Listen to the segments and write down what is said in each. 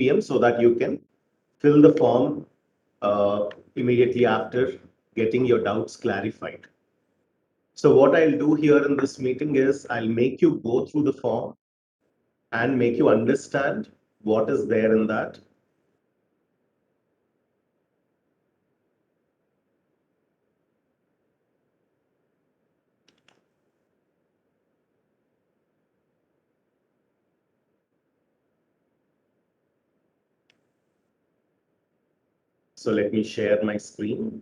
PM so that you can fill the form immediately after getting your doubts clarified. So what I'll do here in this meeting is I'll make you go through the form and make you understand what is there in that. So let me share my screen.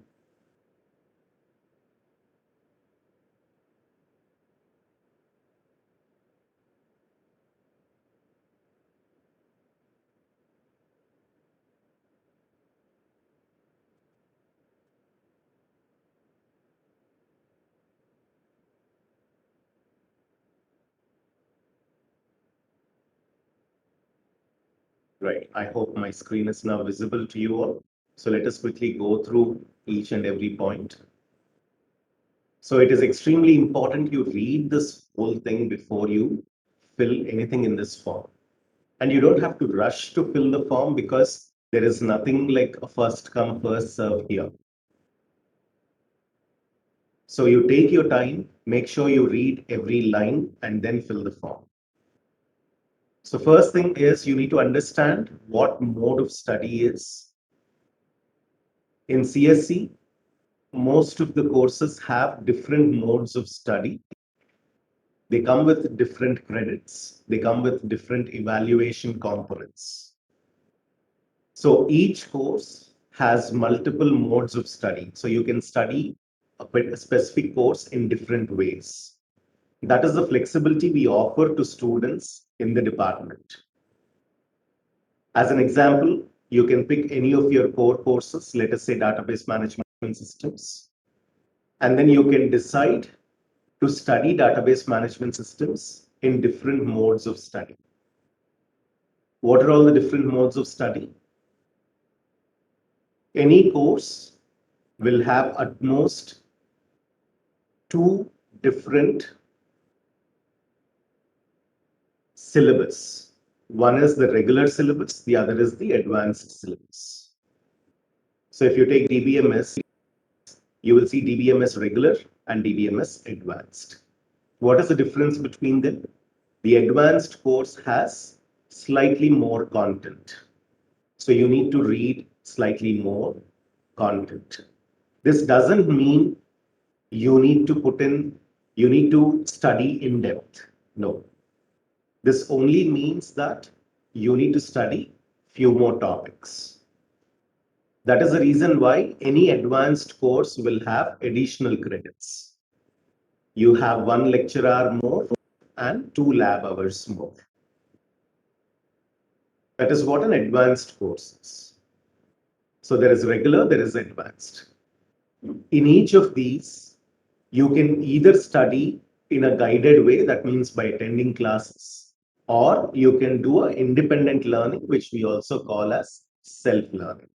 Right. I hope my screen is now visible to you all. So let us quickly go through each and every point. So it is extremely important you read this whole thing before you fill anything in this form. And you don't have to rush to fill the form because there is nothing like a first come, first serve here. So you take your time, make sure you read every line and then fill the form. So first thing is you need to understand what mode of study is. In CSC, most of the courses have different modes of study. They come with different credits. They come with different evaluation components. So each course has multiple modes of study. So you can study a specific course in different ways. That is the flexibility we offer to students in the department. As an example, you can pick any of your core courses, let us say database management systems, and then you can decide to study database management systems in different modes of study. What are all the different modes of study? Any course will have at most two different syllabus. One is the regular syllabus, the other is the advanced syllabus. So if you take DBMS, you will see DBMS regular and DBMS advanced. What is the difference between them? The advanced course has slightly more content. So you need to read slightly more content. This doesn't mean you need to study in depth. No. This only means that you need to study few more topics. That is the reason why any advanced course will have additional credits. You have one lecture hour more and 2 lab hours more. That is what an advanced course is. So there is regular, there is advanced. In each of these, you can either study in a guided way, that means by attending classes, or you can do an independent learning, which we also call as self-learning.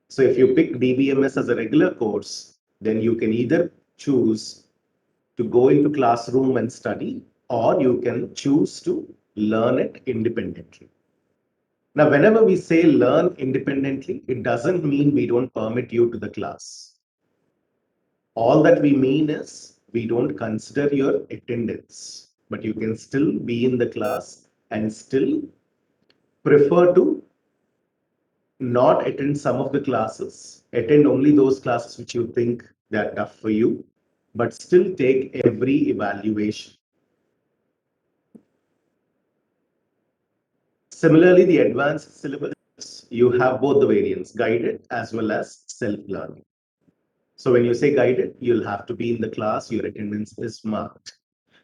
So if you pick DBMS as a regular course, then you can either choose to go into classroom and study, or you can choose to learn it independently. Now, whenever we say learn independently, it doesn't mean we don't permit you to the class. All that we mean is we don't consider your attendance, but you can still be in the class and still prefer to not attend some of the classes, attend only those classes which you think they are tough for you, but still take every evaluation. Similarly, the advanced syllabus, you have both the variants, guided as well as self-learning. So when you say guided, you'll have to be in the class, your attendance is marked.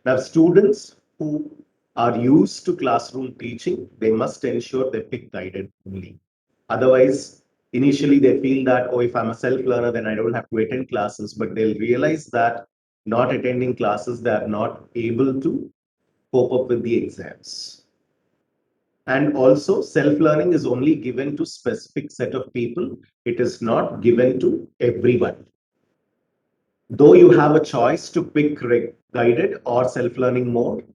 Now, students who are used to classroom teaching, they must ensure they pick guided only. Otherwise, initially they feel that, oh, if I'm a self-learner, then I don't have to attend classes, but they'll realize that not attending classes, they are not able to cope up with the exams. And also self-learning is only given to specific set of people. It is not given to everyone. Though you have a choice to pick guided or self-learning mode,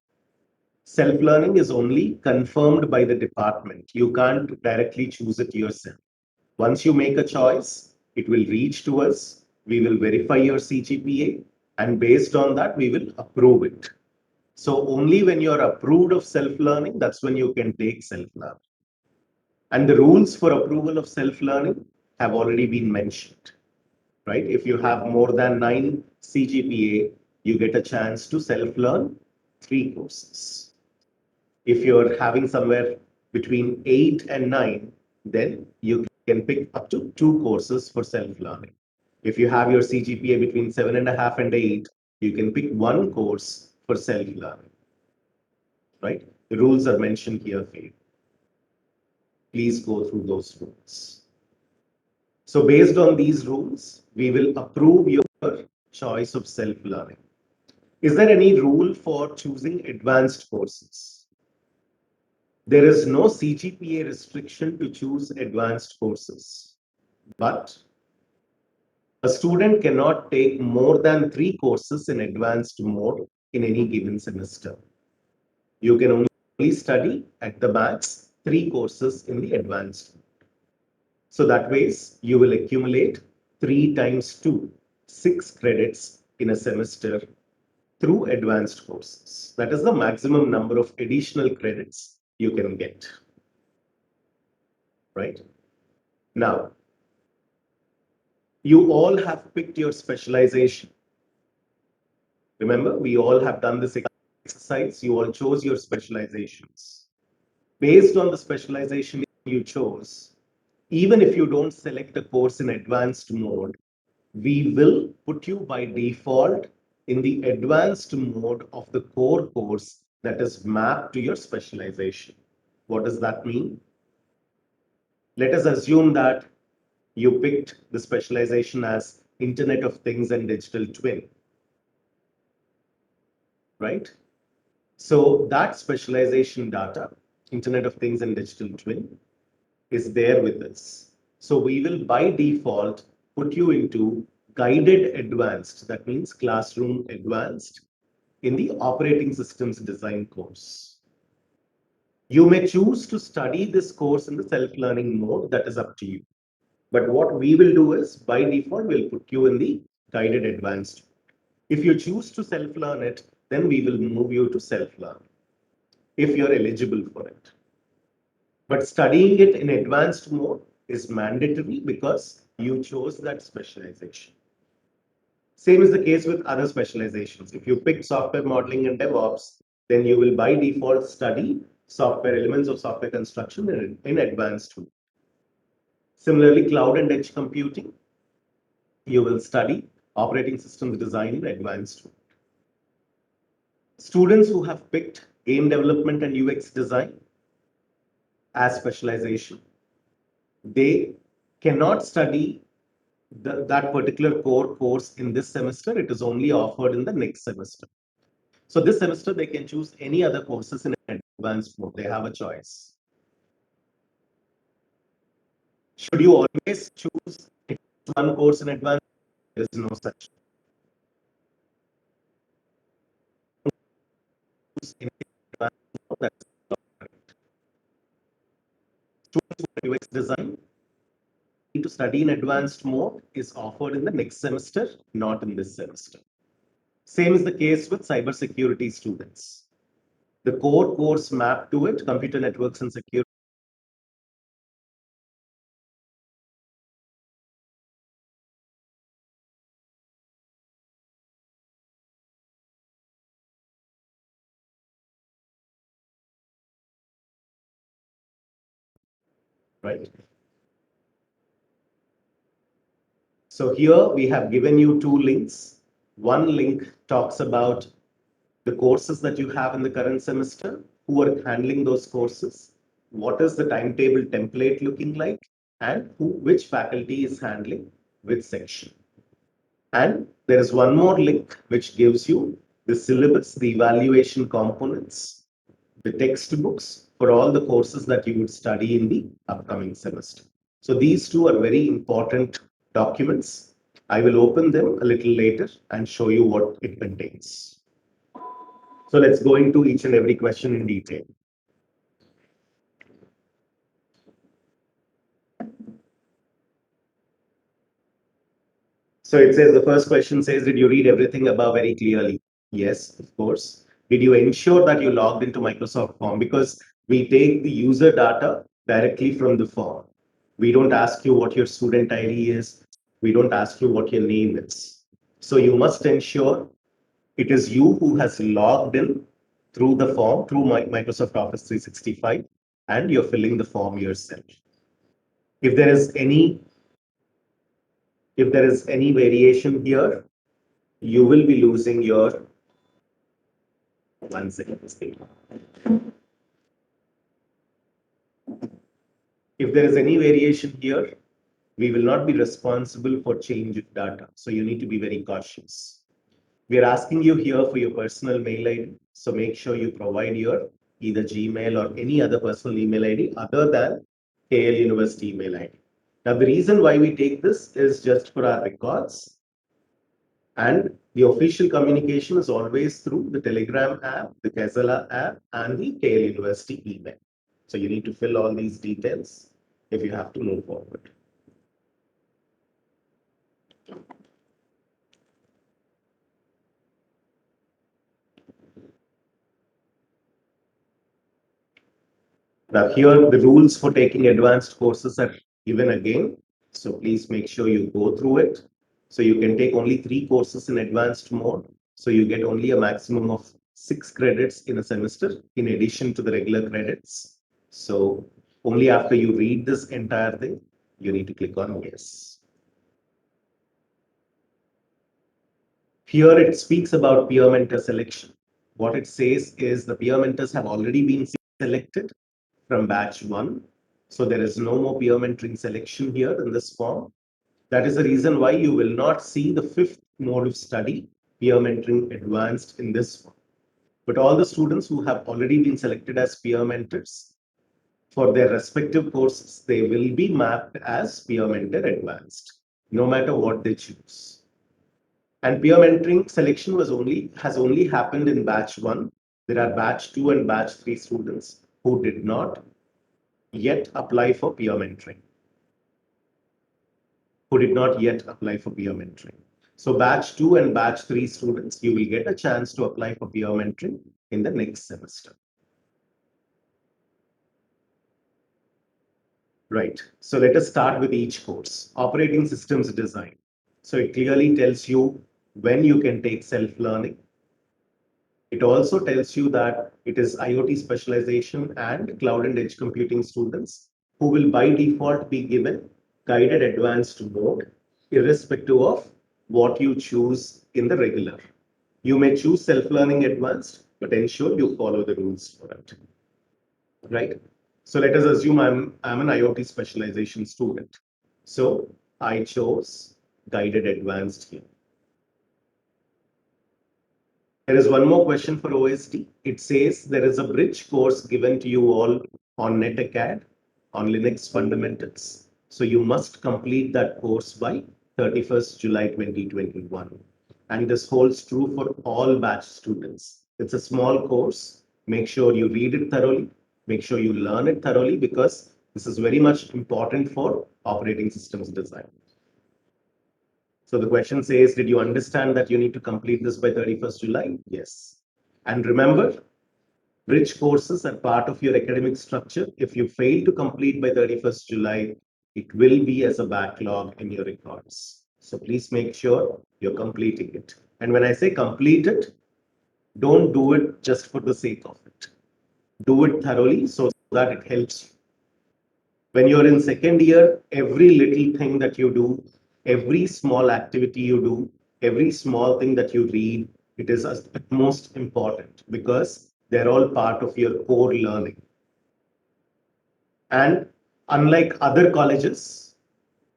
Self-learning is only confirmed by the department. You can't directly choose it yourself. Once you make a choice, it will reach to us. We will verify your CGPA, and based on that, we will approve it. So only when you're approved of self-learning, that's when you can take self-learning. And the rules for approval of self-learning have already been mentioned, right? If you have more than 9 CGPA, you get a chance to self-learn 3 courses. If you're having somewhere between 8 and 9, then you can pick up to 2 courses for self-learning. If you have your CGPA between 7.5 and 8, you can pick 1 course for self-learning, right? The rules are mentioned here for you. Please go through those rules. So based on these rules, we will approve your choice of self-learning. Is there any rule for choosing advanced courses? There is no CGPA restriction to choose advanced courses, but a student cannot take more than 3 courses in advanced mode in any given semester. You can only study at the max 3 courses in the advanced mode. So that ways you will accumulate 3 times 2, 6 credits in a semester through advanced courses. That is the maximum number of additional credits you can get. Right? Now, you all have picked your specialization. Remember, we all have done this exercise. You all chose your specializations. Based on the specialization you chose, even if you don't select a course in advanced mode, we will put you by default in the advanced mode of the core course that is mapped to your specialization. What does that mean? Let us assume that you picked the specialization as Internet of Things and Digital Twin, right? So that specialization data, Internet of Things and Digital Twin, is there with us. So we will by default put you into guided advanced, that means classroom advanced, in the operating systems design course. You may choose to study this course in the self-learning mode, that is up to you. But what we will do is by default, we'll put you in the guided advanced. If you choose to self-learn it, then we will move you to self-learn if you're eligible for it. But studying it in advanced mode is mandatory because you chose that specialization. Same is the case with other specializations. If you pick software modeling and DevOps, then you will by default study software elements of software construction in advanced mode. Similarly, cloud and edge computing, you will study operating systems design in advanced mode. Students who have picked game development and UX design as specialization, they cannot study that particular core course in this semester. It is only offered in the next semester. So this semester, they can choose any other courses in advanced mode. They have a choice. Should you always choose one course in advanced? There is no such. Students for UX design to study in advanced mode is offered in the next semester, not in this semester. Same is the case with cybersecurity students. The core course mapped to it, computer networks and security. Right? So here we have given you 2 links. One link talks about the courses that you have in the current semester, who are handling those courses, what is the timetable template looking like, and which faculty is handling which section. And there is one more link which gives you the syllabus, the evaluation components, the textbooks for all the courses that you would study in the upcoming semester. So these 2 are very important documents. I will open them a little later and show you what it contains. So let's go into each and every question in detail. So it says the first question says, did you read everything above very clearly? Yes, of course. Did you ensure that you logged into Microsoft Form? Because we take the user data directly from the form. We don't ask you what your student ID is. We don't ask you what your name is. So you must ensure it is you who has logged in through the form, through Microsoft Office 365, and you're filling the form yourself. If there is any variation here, you will be losing your 1 second. If there is any variation here, we will not be responsible for change of data. So you need to be very cautious. We are asking you here for your personal mail ID. So make sure you provide your either Gmail or any other personal email ID other than KL University email ID. Now, the reason why we take this is just for our records. And the official communication is always through the Telegram app, the Kazala app, and the KL University email. So you need to fill all these details if you have to move forward. Now here the rules for taking advanced courses are given again. So please make sure you go through it. So you can take only 3 courses in advanced mode. So you get only a maximum of 6 credits in a semester in addition to the regular credits. So only after you read this entire thing, you need to click on yes. Here it speaks about peer mentor selection. What it says is the peer mentors have already been selected from batch 1. So there is no more peer mentoring selection here in this form. That is the reason why you will not see the 5th mode of study, peer mentoring advanced, in this form. But all the students who have already been selected as peer mentors for their respective courses, they will be mapped as peer mentor advanced, no matter what they choose. And peer mentoring selection has only happened in batch 1. There are batch 2 and batch 3 students who did not yet apply for peer mentoring. So batch 2 and batch 3 students, you will get a chance to apply for peer mentoring in the next semester. Right. So let us start with each course. Operating systems design. So it clearly tells you when you can take self-learning. It also tells you that it is IoT specialization and cloud and edge computing students who will by default be given guided advanced mode, irrespective of what you choose in the regular. You may choose self-learning advanced, but ensure you follow the rules for it. Right? So let us assume I'm an IoT specialization student. So I chose guided advanced here. There is one more question for OSD. It says there is a bridge course given to you all on NetAcad on Linux fundamentals. So you must complete that course by 31st July 2021. And this holds true for all batch students. It's a small course. Make sure you read it thoroughly. Make sure you learn it thoroughly because this is very much important for operating systems design. So the question says, did you understand that you need to complete this by 31st July? Yes. And remember, bridge courses are part of your academic structure. If you fail to complete by 31st July, it will be as a backlog in your records. So please make sure you're completing it. And when I say complete it, don't do it just for the sake of it. Do it thoroughly so that it helps you. When you're in second year, every little thing that you do, every small activity you do, every small thing that you read, it is most important because they're all part of your core learning. And unlike other colleges,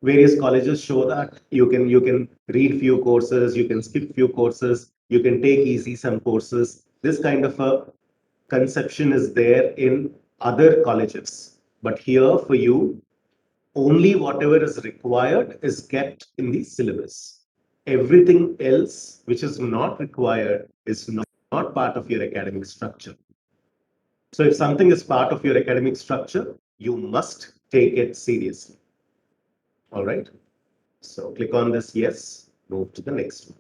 various colleges show that you can read few courses, you can skip few courses, you can take easy some courses. This kind of a conception is there in other colleges. But here for you, only whatever is required is kept in the syllabus. Everything else which is not required is not. not part of your academic structure. So if something is part of your academic structure, you must take it seriously. All right. So click on this yes, move to the next one.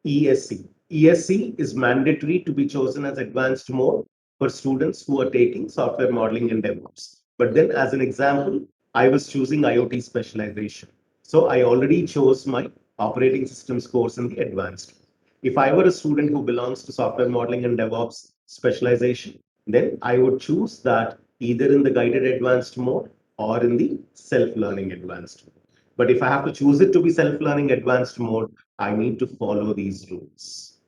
ESC. ESC is mandatory to be chosen as advanced mode for students who are taking software modeling and DevOps. But then as an example, I was choosing IoT specialization. So I already chose my operating systems course in the advanced. If I were a student who belongs to software modeling and DevOps specialization, then I would choose that either in the guided advanced mode or in the self-learning advanced mode. But if I have to choose it to be self-learning advanced mode, I need to follow these rules.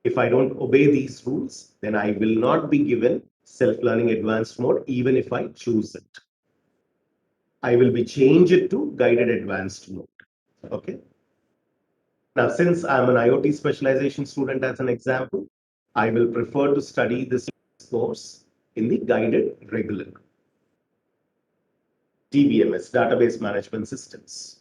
If I don't obey these rules, then I will not be given self-learning advanced mode, even if I choose it. I will be changed it to guided advanced mode. Okay. Now, since I'm an IoT specialization student, as an example, I will prefer to study this course in the guided regular. DBMS, Database Management Systems.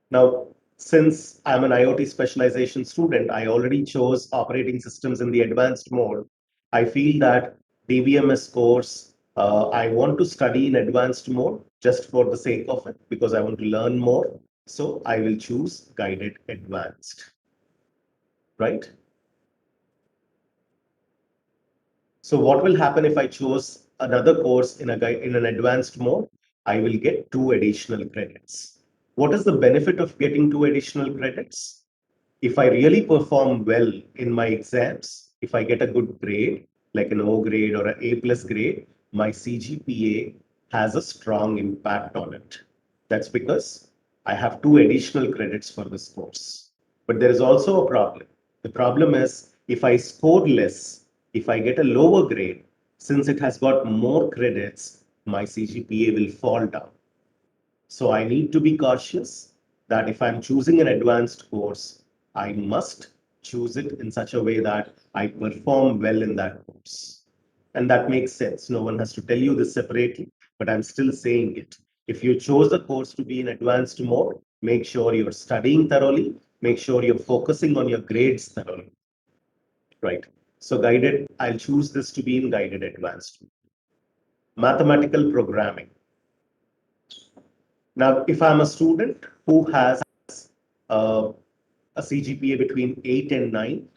Now, since I'm an IoT specialization student, I already chose operating systems in the advanced mode. I feel that DBMS course, I want to study in advanced mode just for the sake of it, because I want to learn more. So I will choose guided advanced, right? So what will happen if I chose another course in an advanced mode? I will get 2 additional credits. What is the benefit of getting 2 additional credits? If I really perform well in my exams, if I get a good grade, like an O grade or an A plus grade, my CGPA has a strong impact on it. That's because I have 2 additional credits for this course. But there is also a problem. The problem is if I score less, if I get a lower grade, since it has got more credits, my CGPA will fall down. So I need to be cautious that if I'm choosing an advanced course, I must choose it in such a way that I perform well in that course. And that makes sense. No one has to tell you this separately, but I'm still saying it. If you chose the course to be in advanced mode, make sure you're studying thoroughly, make sure you're focusing on your grades thoroughly. Right. So guided, I'll choose this to be in guided advanced. Mathematical programming. Now, if I'm a student who has uh, a CGPA between 8 and 9,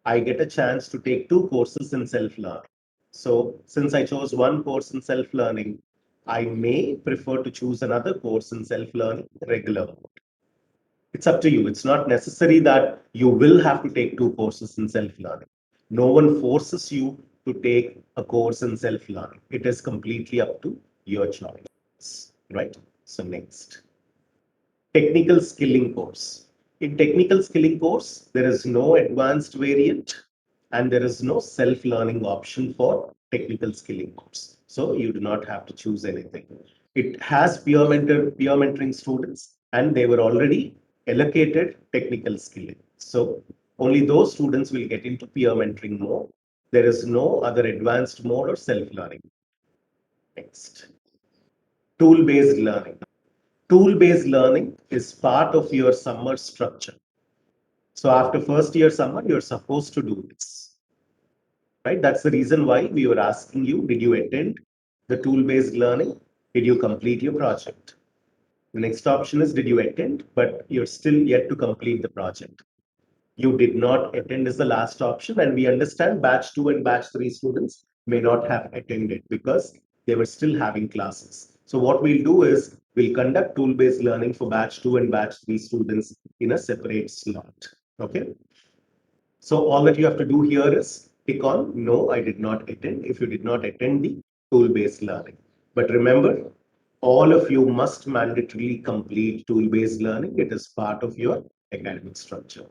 I get a chance to take 2 courses in self-learning. So since I chose one course in self-learning, I may prefer to choose another course in self-learning regular mode. It's up to you. It's not necessary that you will have to take 2 courses in self-learning. No one forces you to take a course in self-learning. It is completely up to your choice, right? So next. Technical skilling course. In technical skilling course, there is no advanced variant and there is no self-learning option for technical skilling course. So you do not have to choose anything. It has peer mentoring students and they were already allocated technical skilling. So only those students will get into peer mentoring mode. There is no other advanced mode or self-learning. Next. Tool-based learning. Tool-based learning is part of your summer structure. So after first year summer, you're supposed to do this, right? That's the reason why we were asking you, did you attend the tool-based learning? Did you complete your project? The next option is, did you attend, but you're still yet to complete the project? You did not attend is the last option. And we understand batch 2 and batch 3 students may not have attended because they were still having classes. So what we'll do is we'll conduct tool-based learning for batch 2 and batch 3 students in a separate slot. Okay. So all that you have to do here is tick on no, I did not attend if you did not attend the tool-based learning. But remember, all of you must mandatorily complete tool-based learning. It is part of your academic structure.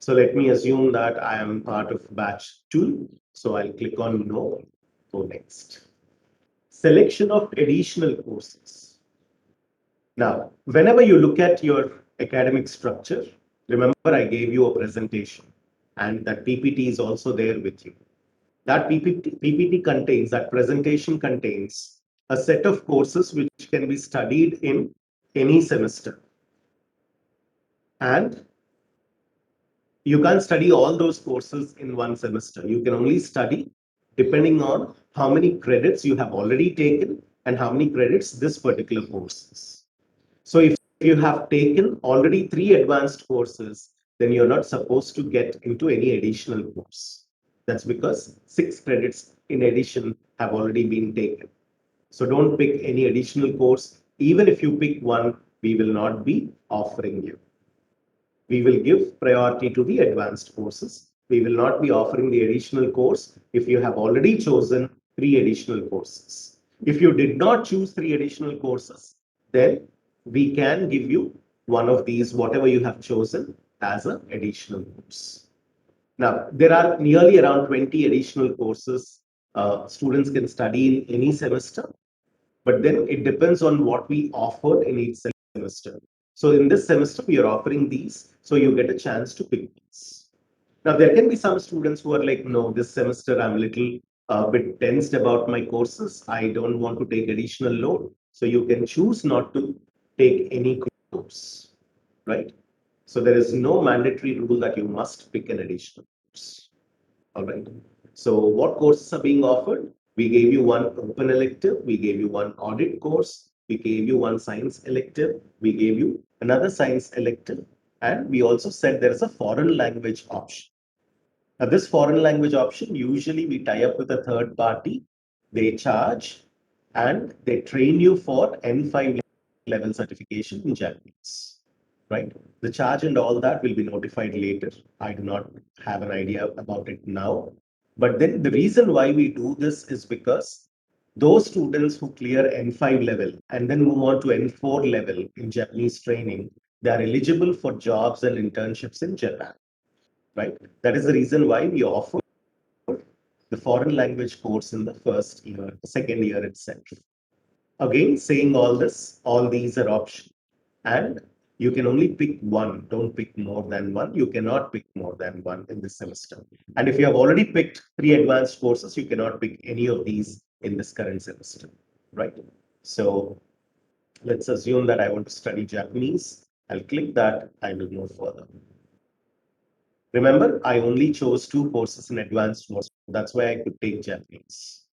So let me assume that I am part of batch 2. So I'll click on no, go next. Selection of additional courses. Now, whenever you look at your academic structure, remember I gave you a presentation and that PPT is also there with you. That PPT contains, that presentation contains a set of courses which can be studied in any semester. And You can't study all those courses in one semester. You can only study depending on how many credits you have already taken and how many credits this particular course is. So if you have taken already 3 advanced courses, then you're not supposed to get into any additional course. That's because 6 credits in addition have already been taken. So don't pick any additional course. Even if you pick one, we will not be offering you. We will give priority to the advanced courses. We will not be offering the additional course if you have already chosen 3 additional courses. If you did not choose 3 additional courses, then we can give you one of these, whatever you have chosen, as an additional course. Now, there are nearly around 20 additional courses students can study in any semester, but then it depends on what we offer in each semester. So in this semester, we are offering these, so you get a chance to pick these. Now, there can be some students who are like, no, this semester I'm a little bit tensed about my courses. I don't want to take additional load. So you can choose not to take any course, right? So there is no mandatory rule that you must pick an additional course. All right. So what courses are being offered? We gave you one open elective. We gave you one audit course. We gave you one science elective. We gave you another science elective. And we also said there is a foreign language option. Now, this foreign language option, usually we tie up with a third party. They charge and they train you for N5 level certification in Japanese, right? The charge and all that will be notified later. I do not have an idea about it now. But then the reason why we do this is because those students who clear N5 level and then move on to N4 level in Japanese training, they are eligible for jobs and internships in Japan, right? That is the reason why we offer the foreign language course in the first year, second year itself. Again, saying all this, all these are options. And you can only pick one. Don't pick more than one. You cannot pick more than one in this semester. And if you have already picked 3 advanced courses, you cannot pick any of these in this current semester, right? So let's assume that I want to study Japanese. I'll click that. I will move further. Remember, I only chose 2 courses in advanced course. That's why I could take Japanese.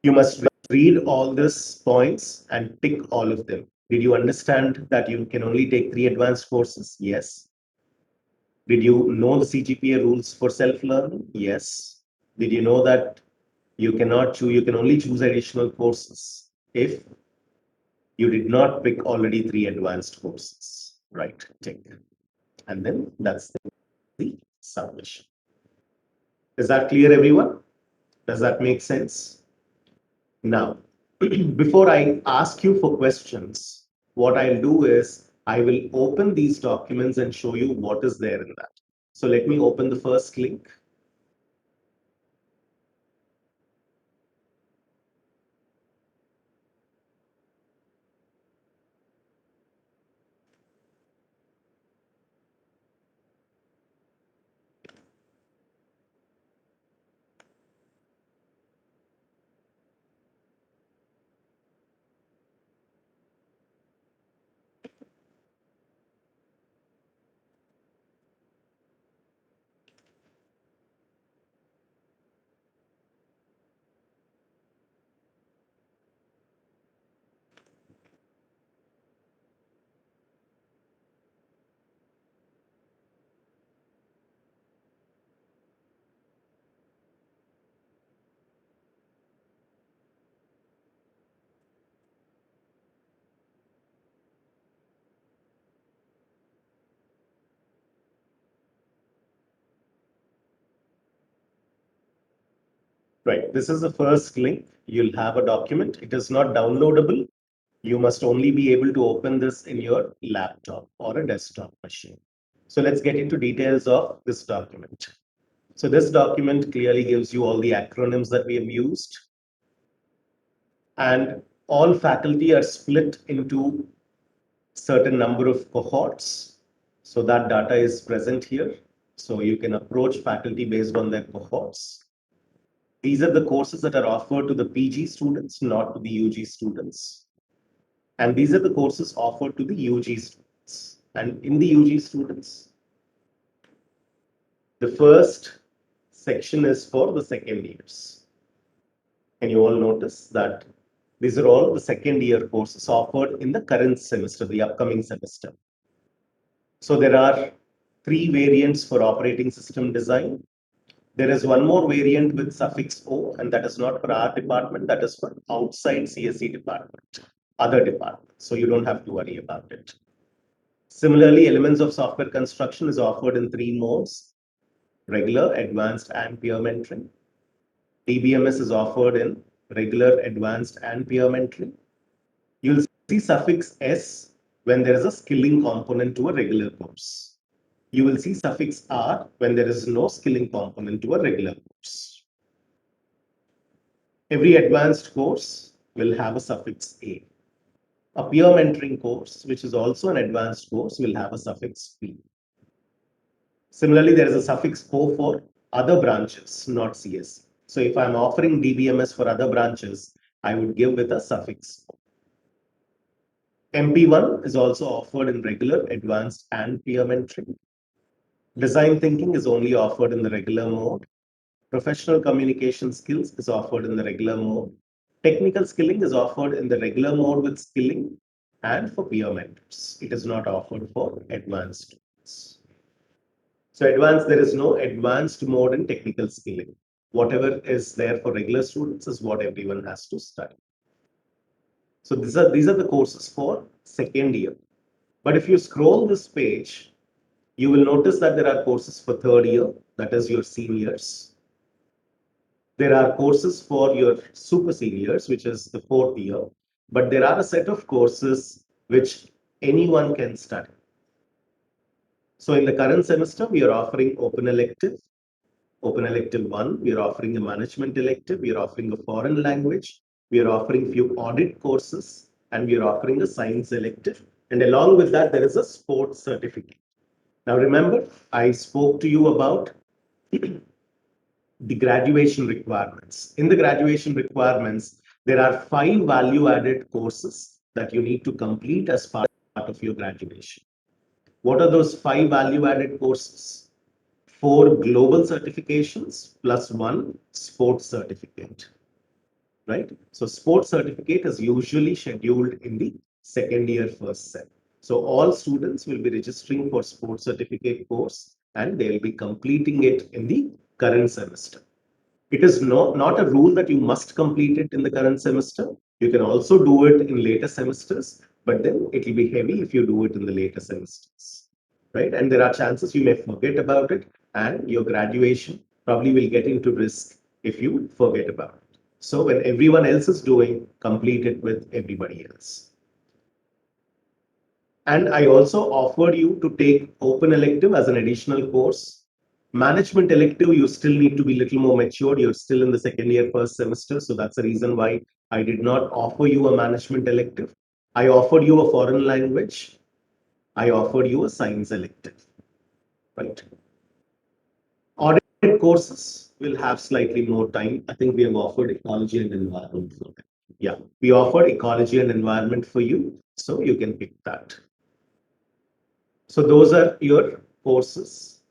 You must read all these points and tick all of them. Did you understand that you can only take 3 advanced courses? Yes. Did you know the CGPA rules for self-learning? Yes. Did you know that you cannot choose, you can only choose additional courses if you did not pick already 3 advanced courses, right? Tick. And then that's the submission. Is that clear, everyone? Does that make sense? Now, before I ask you for questions, what I'll do is I will open these documents and show you what is there in that. So let me open the first link. Right, this is the first link. You'll have a document. It is not downloadable. You must only be able to open this in your laptop or a desktop machine. So let's get into details of this document. So this document clearly gives you all the acronyms that we have used. And all faculty are split into certain number of cohorts. So that data is present here. So you can approach faculty based on their cohorts. These are the courses that are offered to the PG students, not to the UG students. And these are the courses offered to the UG students. And in the UG students, The first section is for the second years. And you all notice that these are all the second year courses offered in the current semester, the upcoming semester. So there are 3 variants for operating system design. There is one more variant with suffix O, and that is not for our department, that is for outside CSE department, other departments. So you don't have to worry about it. Similarly, elements of software construction is offered in 3 modes: regular, advanced, and peer mentoring. DBMS is offered in regular, advanced, and peer mentoring. You'll see suffix S when there is a skilling component to a regular course. You will see suffix R when there is no skilling component to a regular course. Every advanced course will have a suffix A. A peer mentoring course, which is also an advanced course, will have a suffix P. Similarly, there is a suffix O for other branches, not CS. So if I'm offering DBMS for other branches, I would give with a suffix O. MP1 is also offered in regular, advanced, and peer mentoring. Design thinking is only offered in the regular mode. Professional communication skills is offered in the regular mode. Technical skilling is offered in the regular mode with skilling and for peer mentors. It is not offered for advanced students. So advanced, there is no advanced mode in technical skilling. Whatever is there for regular students is what everyone has to study. So these are the courses for second year. But if you scroll this page, you will notice that there are courses for third year, that is your seniors. There are courses for your super seniors, which is the fourth year, but there are a set of courses which anyone can study. So in the current semester, we are offering open elective 1, we are offering a management elective, we are offering a foreign language, we are offering few audit courses, and we are offering a science elective. And along with that, there is a sports certificate. Now remember, I spoke to you about the graduation requirements. In the graduation requirements, there are 5 value-added courses that you need to complete as part of your graduation. What are those 5 value-added courses? 4 global certifications plus 1 sports certificate, right? So sports certificate is usually scheduled in the second year first sem. So all students will be registering for sports certificate course and they will be completing it in the current semester. It is not a rule that you must complete it in the current semester. You can also do it in later semesters, but then it will be heavy if you do it in the later semesters, right? And there are chances you may forget about it and your graduation probably will get into risk if you forget about it. So when everyone else is doing, complete it with everybody else. And I also offered you to take open elective as an additional course. Management elective, you still need to be a little more matured. You're still in the second year, first semester. So that's the reason why I did not offer you a management elective. I offered you a foreign language. I offered you a science elective, right? Audit courses will have slightly more time. I think we have offered ecology and environment for them. Yeah, we offered ecology and environment for you. So you can pick that. So those are your courses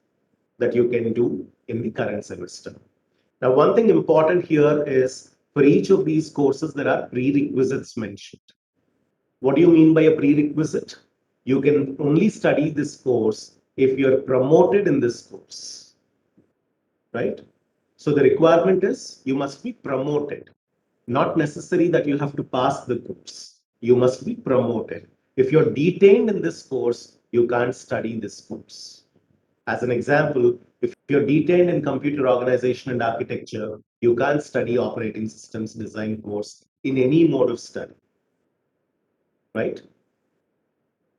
that you can do in the current semester. Now, one thing important here is for each of these courses, there are prerequisites mentioned. What do you mean by a prerequisite? You can only study this course if you're promoted in this course, right? So the requirement is you must be promoted. Not necessary that you have to pass the course. You must be promoted. If you're detained in this course, you can't study this course. As an example, if you're detained in computer organization and architecture, you can't study operating systems design course in any mode of study, right?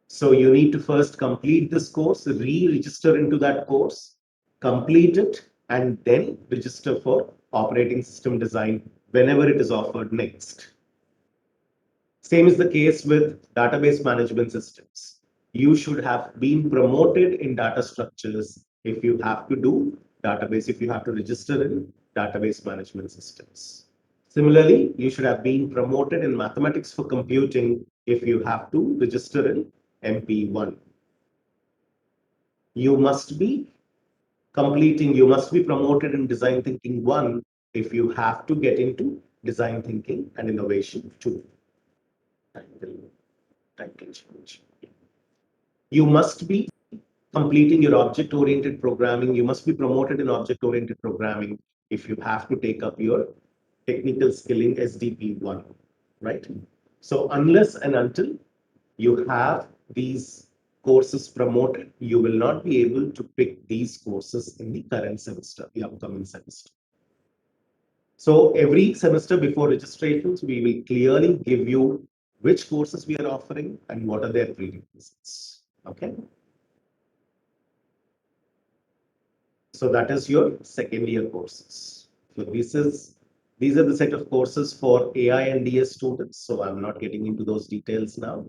So you need to first complete this course, re-register into that course, complete it, and then register for operating system design whenever it is offered next. Same is the case with database management systems. You should have been promoted in data structures if you have to do database, if you have to register in database management systems. Similarly, you should have been promoted in mathematics for computing if you have to register in MP1. You must be completing, you must be promoted in design thinking 1 if you have to get into design thinking and innovation 2. Time can change. You must be completing your object oriented programming. You must be promoted in object oriented programming if you have to take up your technical skilling SDP 1, right? So unless and until you have these courses promoted, you will not be able to pick these courses in the current semester, the upcoming semester. So every semester before registrations, we will clearly give you which courses we are offering and what are their prerequisites. Okay. So that is your second year courses. So these are the set of courses for AI and DS students. So I'm not getting into those details now.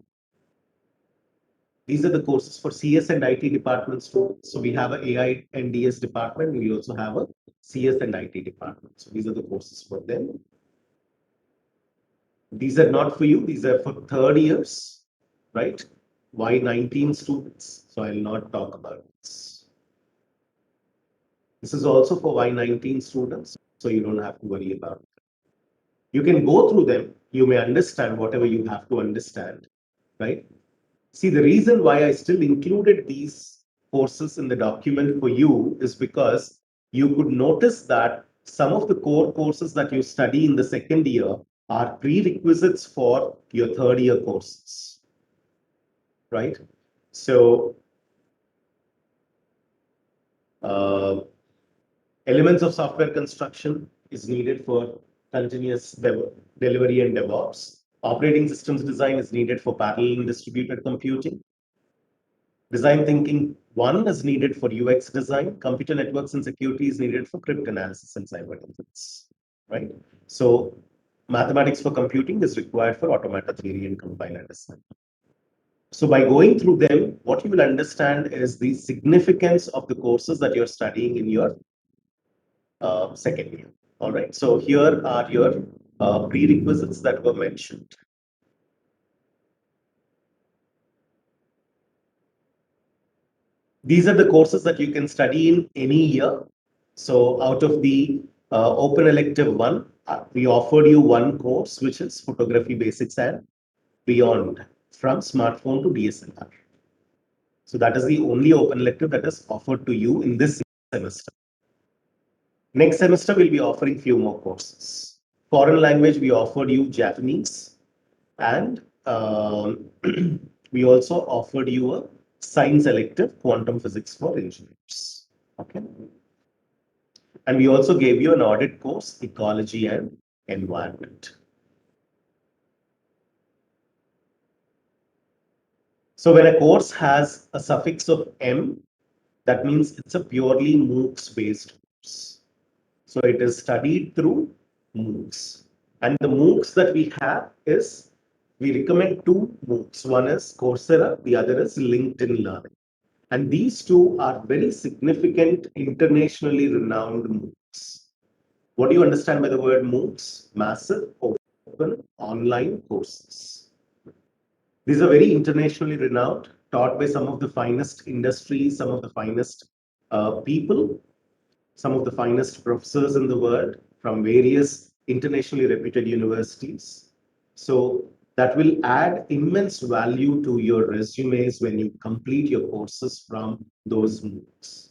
These are the courses for CS and IT department students. So we have an AI and DS department. We also have a CS and IT department. So these are the courses for them. These are not for you. These are for third years, right? Why 19 students? So I'll not talk about this. This is also for Y19 students, so you don't have to worry about it. You can go through them. You may understand whatever you have to understand, right? See, the reason why I still included these courses in the document for you is because you could notice that some of the core courses that you study in the second year are prerequisites for your third year courses, right? So, elements of software construction is needed for continuous delivery and DevOps. Operating systems design is needed for parallel and distributed computing. Design thinking 1 is needed for UX design. Computer networks and security is needed for cryptanalysis and cyber defense, right? So mathematics for computing is required for automata theory and compiler design. So by going through them, what you will understand is the significance of the courses that you're studying in your second year. All right. So here are your prerequisites that were mentioned. These are the courses that you can study in any year. So out of the open elective 1, we offered you one course, which is photography basics and beyond, from smartphone to DSLR. So that is the only open elective that is offered to you in this semester. Next semester, we'll be offering few more courses. Foreign language, we offered you Japanese, and we also offered you a science elective, quantum physics for engineers. Okay. And we also gave you an audit course, ecology and environment. So when a course has a suffix of M, that means it's a purely MOOCs based course. So it is studied through MOOCs. And the MOOCs that we have is, we recommend two MOOCs. One is Coursera, the other is LinkedIn Learning. And these two are very significant, internationally renowned MOOCs. What do you understand by the word MOOCs? Massive open online courses. These are very internationally renowned, taught by some of the finest industries, some of the finest people, some of the finest professors in the world from various internationally reputed universities. So that will add immense value to your resumes when you complete your courses from those MOOCs.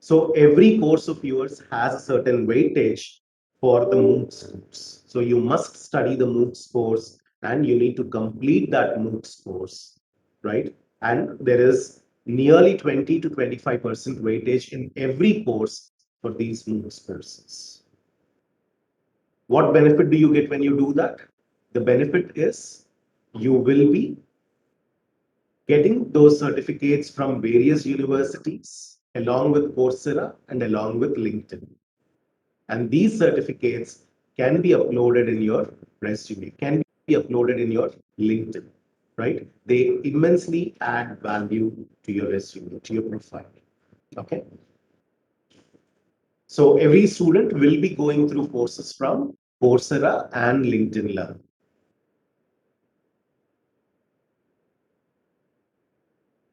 So every course of yours has a certain weightage for the MOOCs course. So you must study the MOOCs course and you need to complete that MOOCs course, right? And there is nearly 20 to 25% weightage in every course for these MOOCs courses. What benefit do you get when you do that? The benefit is you will be getting those certificates from various universities along with Coursera and along with LinkedIn. And these certificates can be uploaded in your resume, can be uploaded in your LinkedIn, right? They immensely add value to your resume, to your profile. Okay. So every student will be going through courses from Coursera and LinkedIn Learn.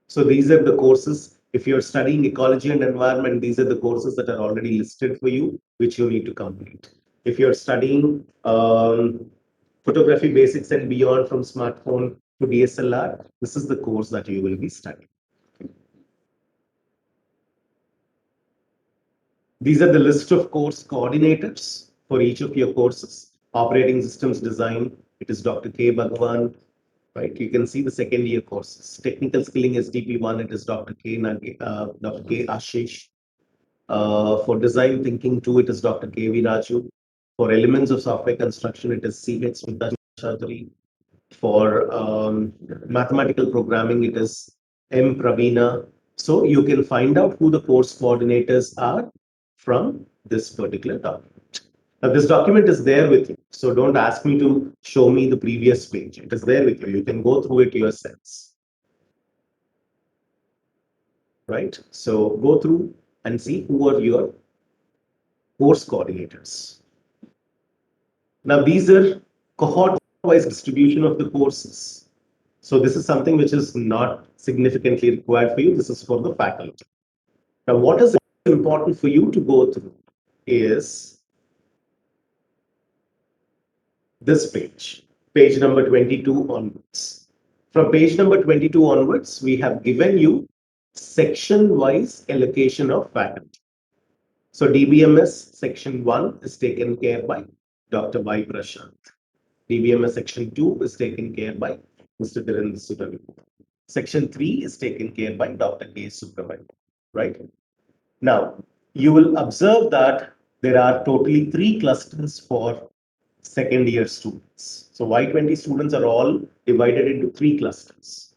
So these are the courses If you're studying ecology and environment, these are the courses that are already listed for you, which you need to complete. If you're studying photography basics and beyond from smartphone to DSLR, this is the course that you will be studying. These are the list of course coordinators for each of your courses. Operating systems design, it is Dr. K. Bhagwan, right? You can see the second year courses. Technical skilling SDP1, it is Dr. Dr. K. Ashish. For design thinking 2, it is Dr. K. V. Raju. For elements of software construction, it is C.H. Smita Chaudhary. For mathematical programming, it is M. Pravina. So you can find out who the course coordinators are from this particular document. Now, this document is there with you. So don't ask me to show me the previous page. It is there with you. You can go through it yourselves. Right? So go through and see who are your course coordinators. Now, these are cohort-wise distribution of the courses. So this is something which is not significantly required for you. This is for the faculty. Now, what is important for you to go through is this page, page number 22 onwards. From page number 22 onwards, we have given you section-wise allocation of faculty. So DBMS section 1 is taken care by Dr. Y. Prashant. DBMS section 2 is taken care by Mr. Dhirendra Sudhavi. Section 3 is taken care by Dr. K. Subramanian, right? Now, you will observe that there are totally 3 clusters for second year students. So Y20 students are all divided into 3 clusters.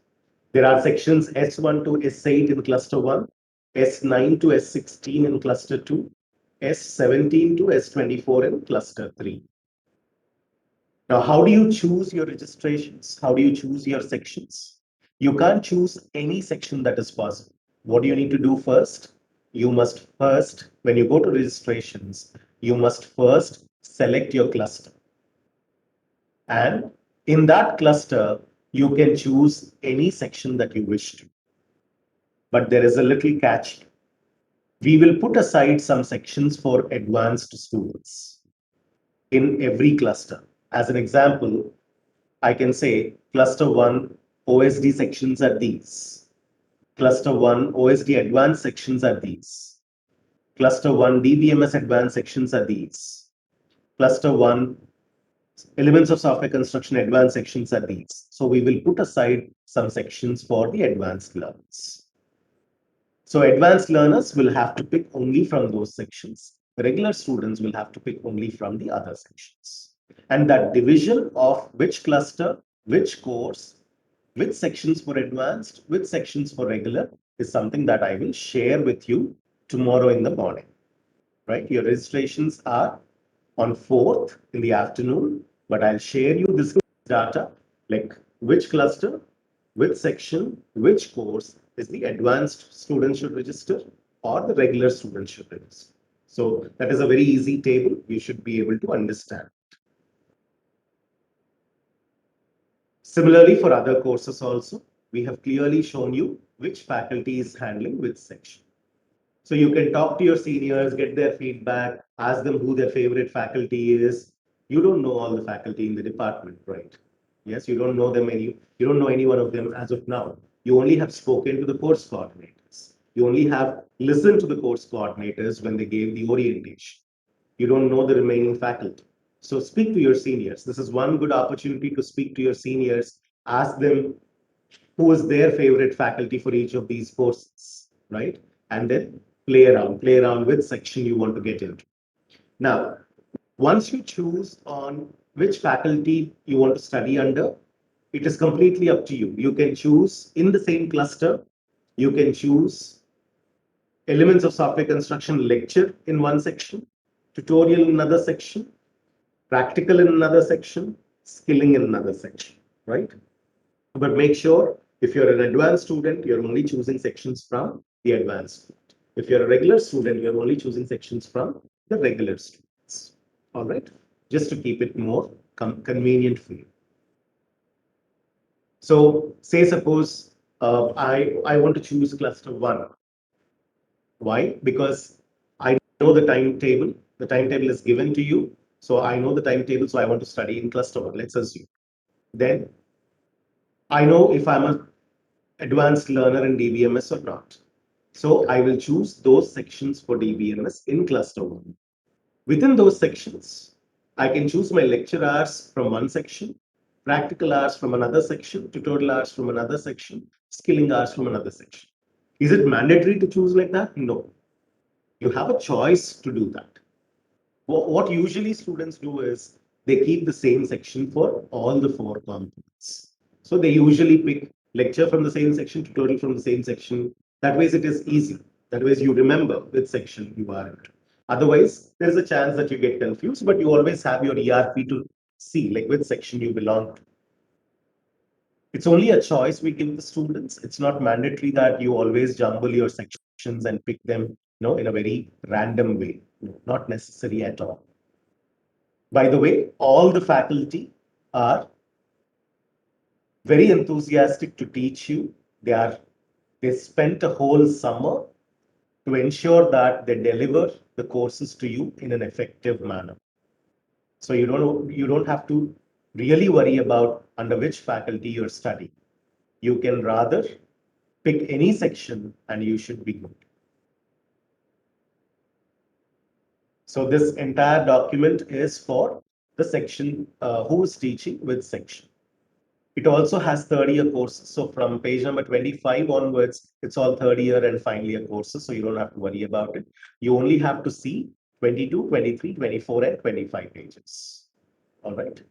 There are sections S1 to S8 in cluster 1, S9 to S16 in cluster 2, S17 to S24 in cluster 3. Now, how do you choose your registrations? How do you choose your sections? You can't choose any section that is possible. What do you need to do first? You must first, when you go to registrations, you must first select your cluster. And in that cluster, you can choose any section that you wish to. But there is a little catch. We will put aside some sections for advanced students in every cluster. As an example, I can say cluster 1 OSD sections are these. Cluster 1 OSD advanced sections are these. Cluster 1 DBMS advanced sections are these. Cluster 1 elements of software construction advanced sections are these. So we will put aside some sections for the advanced learners. So advanced learners will have to pick only from those sections. Regular students will have to pick only from the other sections. And that division of which cluster, which course, which sections for advanced, which sections for regular is something that I will share with you tomorrow in the morning. Right? Your registrations are on 4th in the afternoon, but I'll share you this data, like which cluster, which section, which course is the advanced student should register or the regular student should register. So that is a very easy table. You should be able to understand. Similarly, for other courses also, we have clearly shown you which faculty is handling which section. So you can talk to your seniors, get their feedback, ask them who their favorite faculty is. You don't know all the faculty in the department, right? Yes, you don't know them you don't know any one of them as of now. You only have spoken to the course coordinators. You only have listened to the course coordinators when they gave the orientation. You don't know the remaining faculty. So speak to your seniors. This is one good opportunity to speak to your seniors, ask them who is their favorite faculty for each of these courses, right? And then play around with section you want to get into. Now, once you choose on which faculty you want to study under, it is completely up to you. You can choose in the same cluster, you can choose elements of software construction lecture in one section, tutorial in another section, practical in another section, skilling in another section, right? But make sure if you're an advanced student, you're only choosing sections from the advanced student. If you're a regular student, you're only choosing sections from the regular students. All right, just to keep it more convenient for you. So say suppose I want to choose cluster 1 Why? Because I know the timetable. The timetable is given to you. So I know the timetable. So I want to study in cluster one. Let's assume. Then I know if I'm an advanced learner in DBMS or not. So I will choose those sections for DBMS in cluster one. Within those sections, I can choose my lecture hours from one section, practical hours from another section, tutorial hours from another section, skilling hours from another section. Is it mandatory to choose like that? No. You have a choice to do that. What usually students do is they keep the same section for all the four components. So they usually pick lecture from the same section, tutorial from the same section. That way it is easy. That way you remember which section you are in. Otherwise, there is a chance that you get confused, but you always have your ERP to see like which section you belong to. It's only a choice we give the students. It's not mandatory that you always jumble your sections and pick them, in a very random way. No, not necessary at all. By the way, all the faculty are very enthusiastic to teach you. They spent a whole summer to ensure that they deliver the courses to you in an effective manner. So you don't have to really worry about under which faculty you're studying. You can rather pick any section and you should be good. So this entire document is for the section who is teaching which section. It also has third-year courses. So from page number 25 onwards, it's all third-year and final-year courses. So you don't have to worry about it. You only have to see 22, 23, 24, and 25 pages. All right.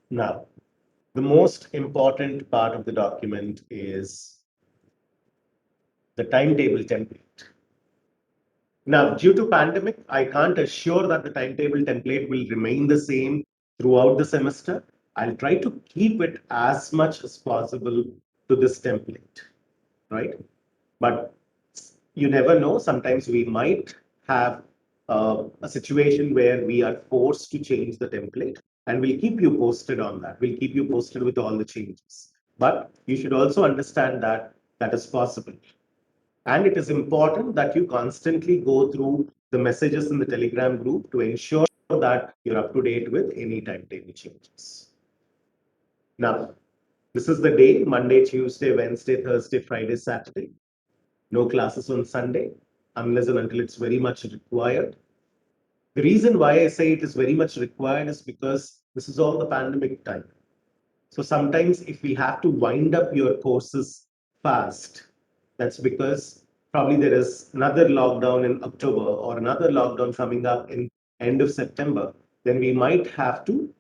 Now, the most important part of the document is the timetable template. Now, due to pandemic, I can't assure that the timetable template will remain the same throughout the semester. I'll try to keep it as much as possible to this template, right? But you never know. Sometimes we might have a situation where we are forced to change the template, and we'll keep you posted on that. We'll keep you posted with all the changes. But you should also understand that that is possible. And it is important that you constantly go through the messages in the Telegram group to ensure that you're up to date with any timetable changes. Now, this is the day: Monday, Tuesday, Wednesday, Thursday, Friday, Saturday. No classes on Sunday, unless and until it's very much required. The reason why I say it is very much required is because this is all the pandemic time. So sometimes if we have to wind up your courses fast, that's because probably there is another lockdown in October or another lockdown coming up in end of September, then we might have to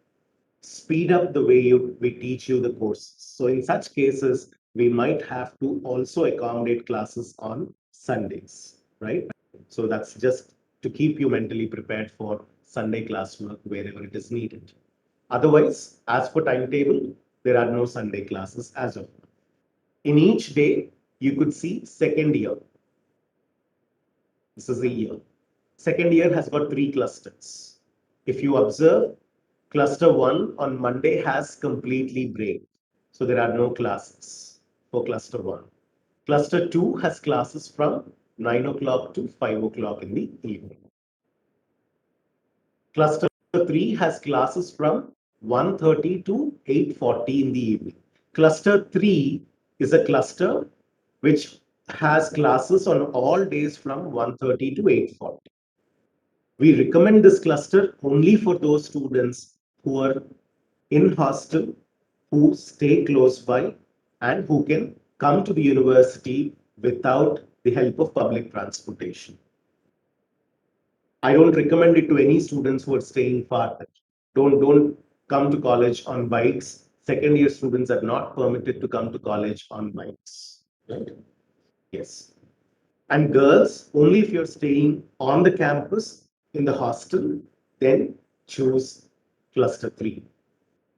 speed up the way we teach you the courses. So in such cases, we might have to also accommodate classes on Sundays, right? So that's just to keep you mentally prepared for Sunday classwork wherever it is needed. Otherwise, as per timetable, there are no Sunday classes as of now. In each day, you could see second year. This is a year. Second year has got three clusters. If you observe, cluster one on Monday has completely break. So there are no classes for cluster one. Cluster two has classes from 9 o'clock to 5 o'clock in the evening. Cluster 3 has classes from 1:30 to 8:40 in the evening. Cluster 3 is a cluster which has classes on all days from 1:30 to 8:40. We recommend this cluster only for those students who are in hostel, who stay close by, and who can come to the university without the help of public transportation. I don't recommend it to any students who are staying far. Don't come to college on bikes. Second year students are not permitted to come to college on bikes. Right? Yes. And girls, only if you're staying on the campus in the hostel, then choose cluster 3.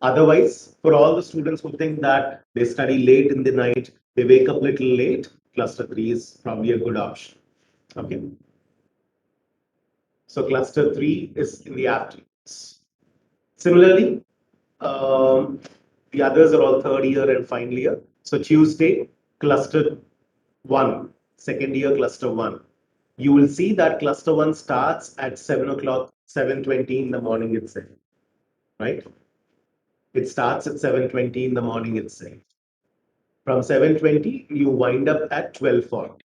Otherwise, for all the students who think that they study late in the night, they wake up a little late, cluster 3 is probably a good option. Okay. So cluster 3 is in the afternoons. Similarly, The others are all third year and final year. So Tuesday, cluster 1, second year, cluster 1. You will see that cluster 1 starts at 7 o'clock, 7:20 in the morning itself, right? It starts at 7:20 in the morning itself. From 7:20, you wind up at 12:40.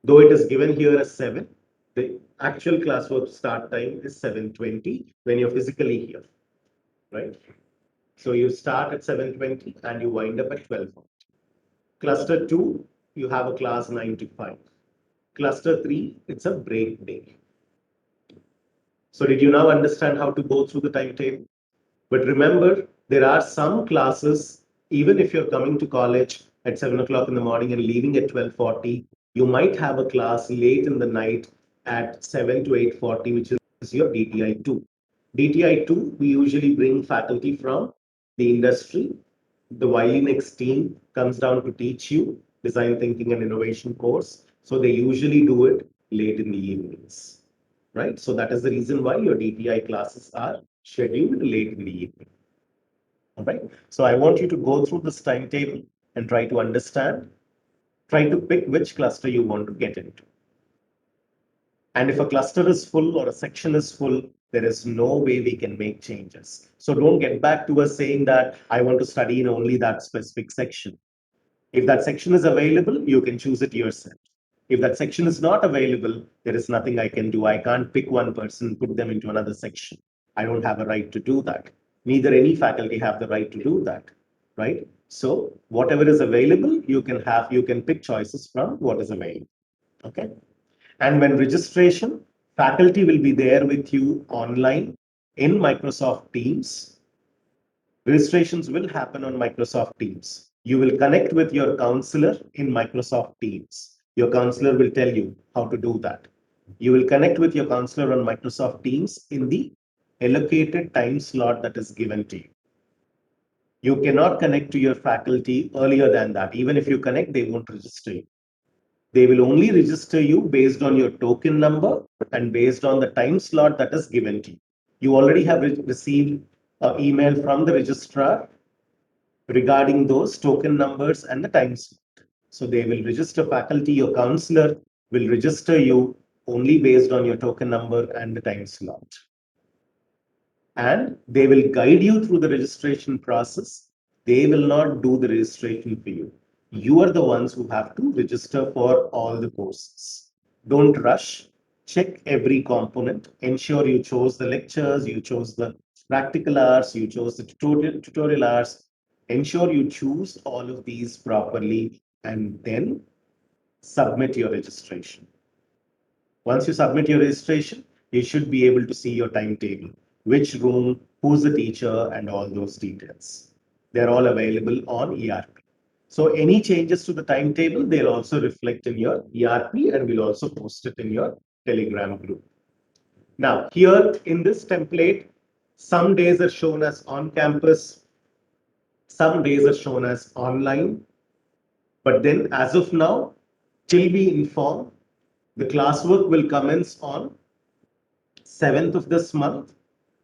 Though it is given here as 7, the actual classwork start time is 7:20 when you're physically here, right? So you start at 7:20 and you wind up at 12:40. Cluster 2, you have a class 9 to 5. Cluster 3, it's a break day. So did you now understand how to go through the timetable? But remember, there are some classes, even if you're coming to college at 7 o'clock in the morning and leaving at 12:40, you might have a class late in the night at 7 to 8:40, which is your DTI2. DTI2, we usually bring faculty from the industry. The Violinex team comes down to teach you design thinking and innovation course. So they usually do it late in the evenings, right? So that is the reason why your DTI classes are scheduled late in the evening. All right. So I want you to go through this timetable and try to understand, try to pick which cluster you want to get into. And if a cluster is full or a section is full, there is no way we can make changes. So don't get back to us saying that I want to study in only that specific section. If that section is available, you can choose it yourself. If that section is not available, there is nothing I can do. I can't pick one person, put them into another section. I don't have a right to do that. Neither any faculty have the right to do that, right? So whatever is available, you can pick choices from what is available, okay? And when registration, faculty will be there with you online in Microsoft Teams. Registrations will happen on Microsoft Teams. You will connect with your counselor in Microsoft Teams. Your counselor will tell you how to do that. You will connect with your counselor on Microsoft Teams in the allocated time slot that is given to you. You cannot connect to your faculty earlier than that. Even if you connect, they won't register you. They will only register you based on your token number and based on the time slot that is given to you. You already have received an email from the registrar regarding those token numbers and the time slot. So they will register faculty, your counselor will register you only based on your token number and the time slot. And they will guide you through the registration process. They will not do the registration for you. You are the ones who have to register for all the courses. Don't rush. Check every component. Ensure you chose the lectures, you chose the practical hours, you chose the tutorial hours. Ensure you choose all of these properly and then submit your registration. Once you submit your registration, you should be able to see your timetable, which room, who's the teacher, and all those details. They're all available on ERP. So any changes to the timetable, they'll also reflect in your ERP and we'll also post it in your Telegram group. Now, here in this template, some days are shown as on campus, some days are shown as online. But then as of now, till we inform, the classwork will commence on 7th of this month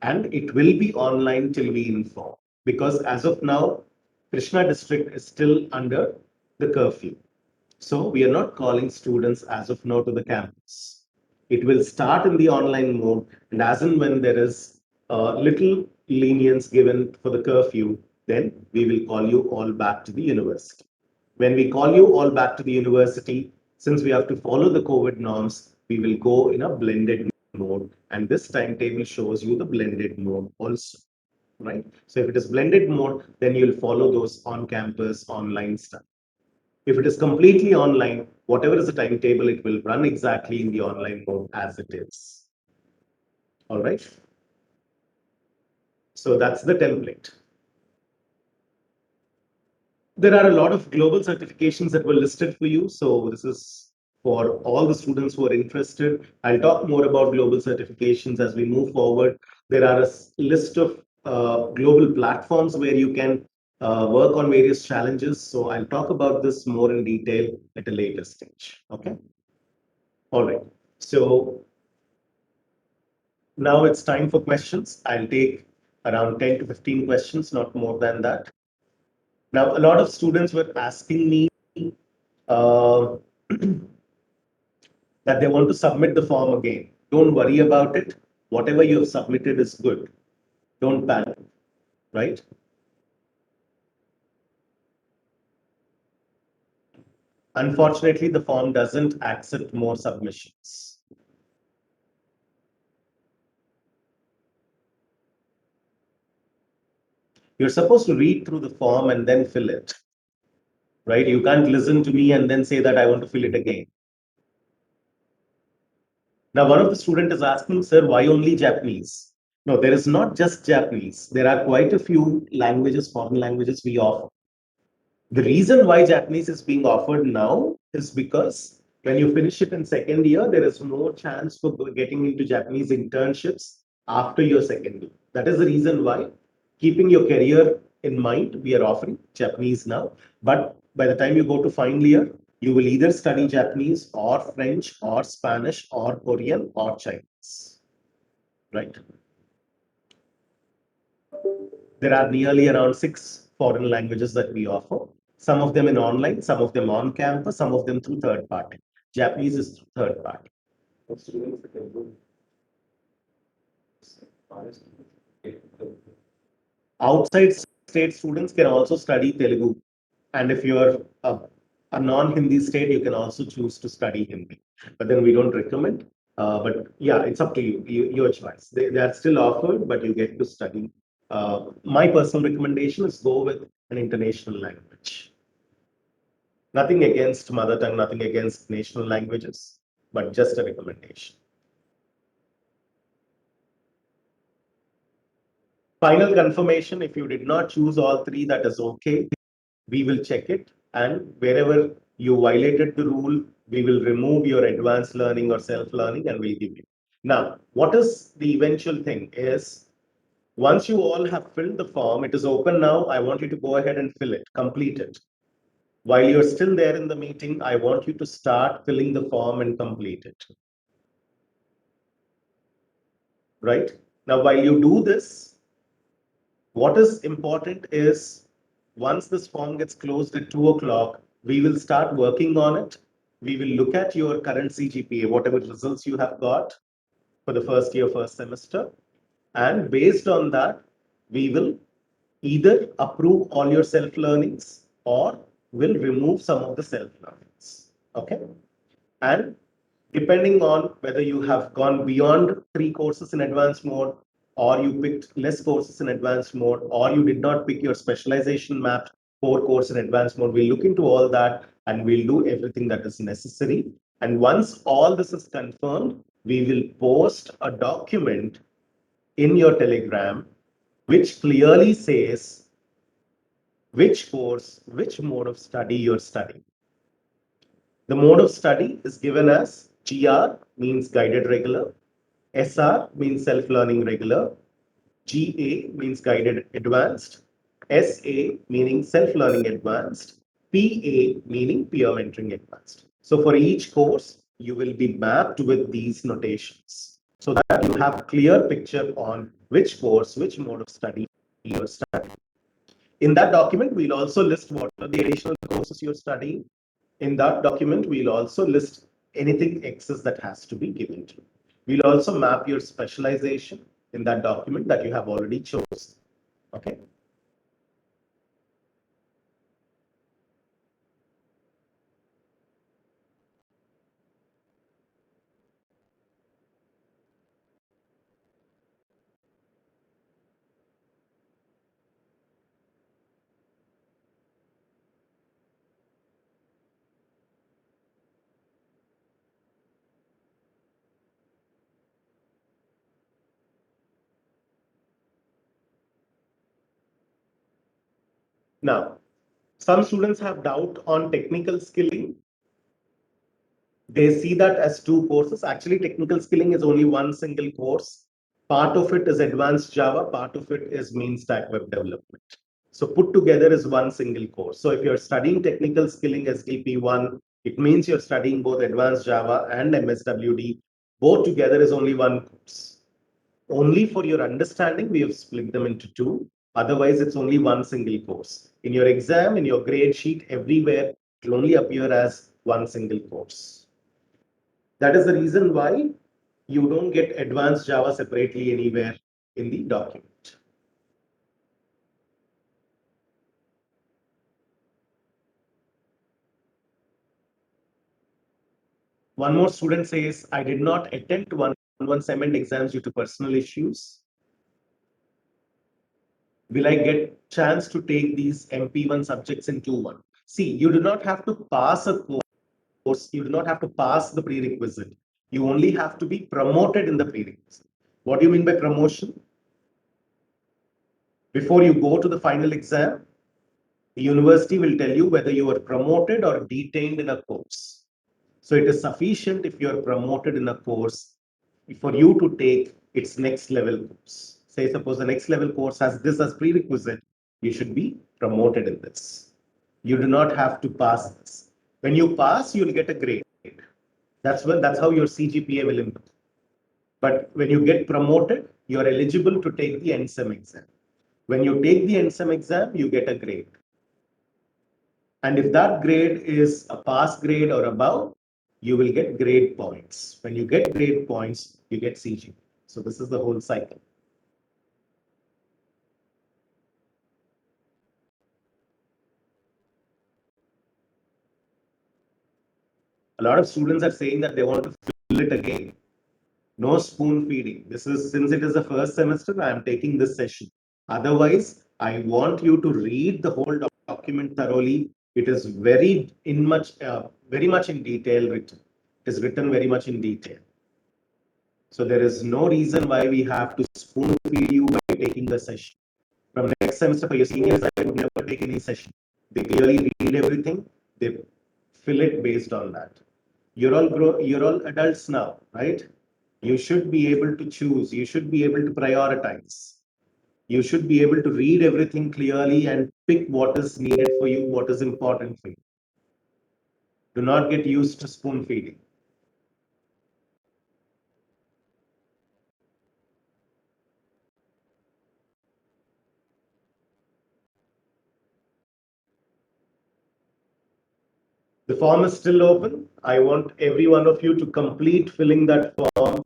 and it will be online till we inform. Because as of now, Krishna district is still under the curfew. So we are not calling students as of now to the campus. It will start in the online mode, and as and when there is little lenience given for the curfew, then we will call you all back to the university. When we call you all back to the university, since we have to follow the COVID norms, we will go in a blended mode. And this timetable shows you the blended mode also, right? So if it is blended mode, then you'll follow those on-campus online stuff. If it is completely online, whatever is the timetable, it will run exactly in the online mode as it is. All right. So that's the template. There are a lot of global certifications that were listed for you. So this is for all the students who are interested. I'll talk more about global certifications as we move forward. There are a list of global platforms where you can work on various challenges. So I'll talk about this more in detail at a later stage. Okay. All right. So now it's time for questions. I'll take around 10 to 15 questions, not more than that. Now, a lot of students were asking me uh, that they want to submit the form again. Don't worry about it. Whatever you have submitted is good. Don't panic, right? Unfortunately, the form doesn't accept more submissions. You're supposed to read through the form and then fill it, right? You can't listen to me and then say that I want to fill it again. Now, one of the students is asking, sir, why only Japanese? No, there is not just Japanese. There are quite a few languages, foreign languages we offer. The reason why Japanese is being offered now is because when you finish it in second year, there is no chance for getting into Japanese internships after your second year. That is the reason why, keeping your career in mind, we are offering Japanese now. But by the time you go to final year, you will either study Japanese or French or Spanish or Korean or Chinese, right? There are nearly around 6 foreign languages that we offer. Some of them in online, some of them on campus, some of them through third party. Japanese is through third party. Outside state students can also study Telugu. And if you're a non-Hindi state, you can also choose to study Hindi. But then we don't recommend. But yeah, it's up to you, your choice. They are still offered, but you get to study. My personal recommendation is go with an international language. Nothing against mother tongue, nothing against national languages, but just a recommendation. Final confirmation, if you did not choose all three, that is okay. We will check it. And wherever you violated the rule, we will remove your advanced learning or self-learning and we'll give you. Now, what is the eventual thing is, once you all have filled the form, it is open now. I want you to go ahead and fill it, complete it. While you're still there in the meeting, I want you to start filling the form and complete it. Right? Now, while you do this, what is important is once this form gets closed at 2 o'clock, we will start working on it. We will look at your current CGPA, whatever results you have got for the first year, first semester. And based on that, we will either approve all your self-learnings or will remove some of the self-learnings. Okay? And depending on whether you have gone beyond 3 courses in advanced mode, or you picked less courses in advanced mode, or you did not pick your specialization mapped 4 course in advanced mode, we'll look into all that and we'll do everything that is necessary. And once all this is confirmed, we will post a document in your Telegram which clearly says which course, which mode of study you're studying. The mode of study is given as GR, means guided regular, SR means self-learning regular, GA means guided advanced, SA meaning self-learning advanced, PA meaning peer mentoring advanced. So for each course, you will be mapped with these notations so that you have a clear picture on which course, which mode of study you're studying. In that document, we'll also list what are the additional courses you're studying. In that document, we'll also list anything excess that has to be given to you. We'll also map your specialization in that document that you have already chosen. Okay. Now, some students have doubt on technical skilling. They see that as 2 courses. Actually, technical skilling is only one single course. Part of it is advanced Java, part of it is main stack web development. So put together is one single course. So if you're studying technical skilling SDP1, it means you're studying both advanced Java and MSWD. Both together is only one course. Only for your understanding, we have split them into two. Otherwise, it's only one single course. In your exam, in your grade sheet, everywhere, it will only appear as one single course. That is the reason why you don't get advanced Java separately anywhere in the document. One more student says, I did not attempt one cement exams due to personal issues. Will I get chance to take these MP1 subjects in 2-1? See, you do not have to pass a course. You do not have to pass the prerequisite. You only have to be promoted in the prerequisite. What do you mean by promotion? Before you go to the final exam, the university will tell you whether you are promoted or detained in a course. So it is sufficient if you are promoted in a course for you to take its next level course. Say, suppose the next level course has this as prerequisite, you should be promoted in this. You do not have to pass this. When you pass, you'll get a grade. That's how your CGPA will improve. But when you get promoted, you are eligible to take the NSEM exam. When you take the NSEM exam, you get a grade. And if that grade is a pass grade or above, you will get grade points. When you get grade points, you get CG. So this is the whole cycle. A lot of students are saying that they want to fill it again. No spoon feeding. This is, since it is the first semester, I am taking this session. Otherwise, I want you to read the whole document thoroughly. It is very much in detail written. It is written very much in detail. So there is no reason why we have to spoon feed you by taking the session. From next semester for your seniors, I would never take any session. They clearly read everything. They fill it based on that. You're all adults now, right? You should be able to choose. You should be able to prioritize. You should be able to read everything clearly and pick what is needed for you, what is important for you. Do not get used to spoon feeding. The form is still open. I want every one of you to complete filling that form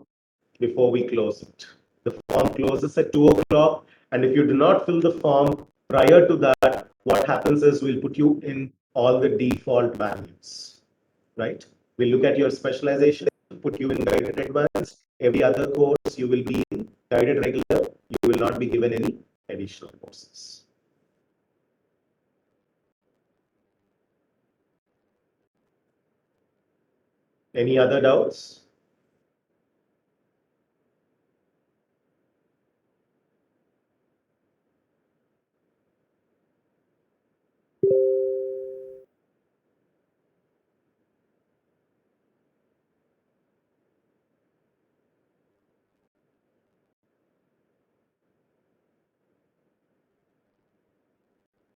before we close it. The form closes at 2 o'clock. And if you do not fill the form prior to that, what happens is we'll put you in all the default values, right? We'll look at your specialization, put you in guided advanced. Every other course you will be in guided regular. You will not be given any additional courses. Any other doubts?